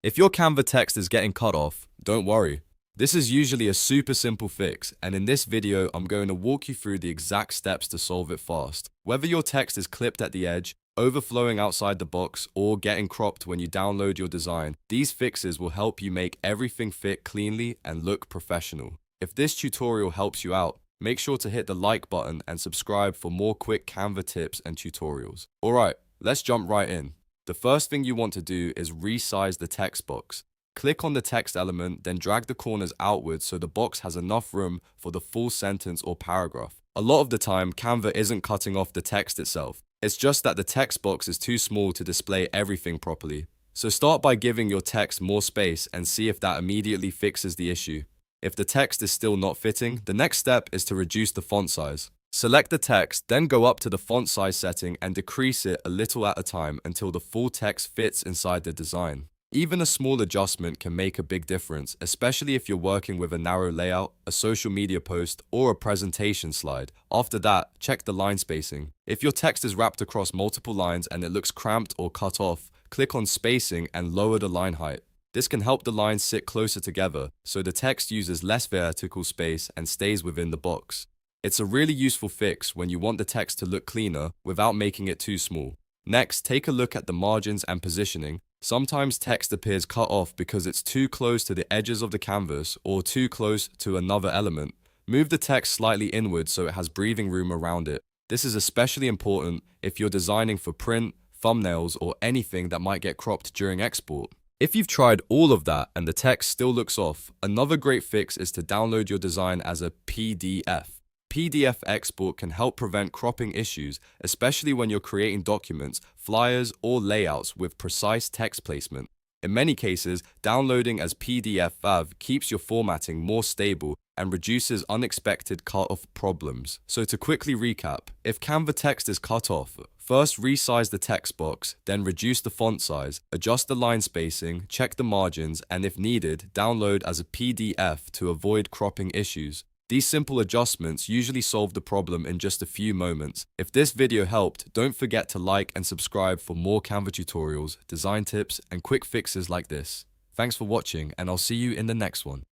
If your Canva text is getting cut off, don't worry. This is usually a super simple fix, and in this video, I'm going to walk you through the exact steps to solve it fast. Whether your text is clipped at the edge, overflowing outside the box, or getting cropped when you download your design, these fixes will help you make everything fit cleanly and look professional. If this tutorial helps you out, make sure to hit the like button and subscribe for more quick Canva tips and tutorials. Alright, let's jump right in. The first thing you want to do is resize the text box. Click on the text element, then drag the corners outwards so the box has enough room for the full sentence or paragraph. A lot of the time, Canva isn't cutting off the text itself. It's just that the text box is too small to display everything properly. So start by giving your text more space and see if that immediately fixes the issue. If the text is still not fitting, the next step is to reduce the font size. Select the text, then go up to the font size setting and decrease it a little at a time until the full text fits inside the design. Even a small adjustment can make a big difference, especially if you're working with a narrow layout, a social media post, or a presentation slide. After that, check the line spacing. If your text is wrapped across multiple lines and it looks cramped or cut off, click on spacing and lower the line height. This can help the lines sit closer together, so the text uses less vertical space and stays within the box. It's a really useful fix when you want the text to look cleaner without making it too small. Next, take a look at the margins and positioning. Sometimes text appears cut off because it's too close to the edges of the canvas or too close to another element. Move the text slightly inward so it has breathing room around it. This is especially important if you're designing for print, thumbnails, or anything that might get cropped during export. If you've tried all of that and the text still looks off, another great fix is to download your design as a PDF. PDF export can help prevent cropping issues, especially when you're creating documents, flyers, or layouts with precise text placement. In many cases, downloading as PDF FAV keeps your formatting more stable and reduces unexpected cut-off problems. So to quickly recap, if Canva text is cut off, first resize the text box, then reduce the font size, adjust the line spacing, check the margins, and if needed, download as a PDF to avoid cropping issues. These simple adjustments usually solve the problem in just a few moments. If this video helped, don't forget to like and subscribe for more Canva tutorials, design tips, and quick fixes like this. Thanks for watching, and I'll see you in the next one.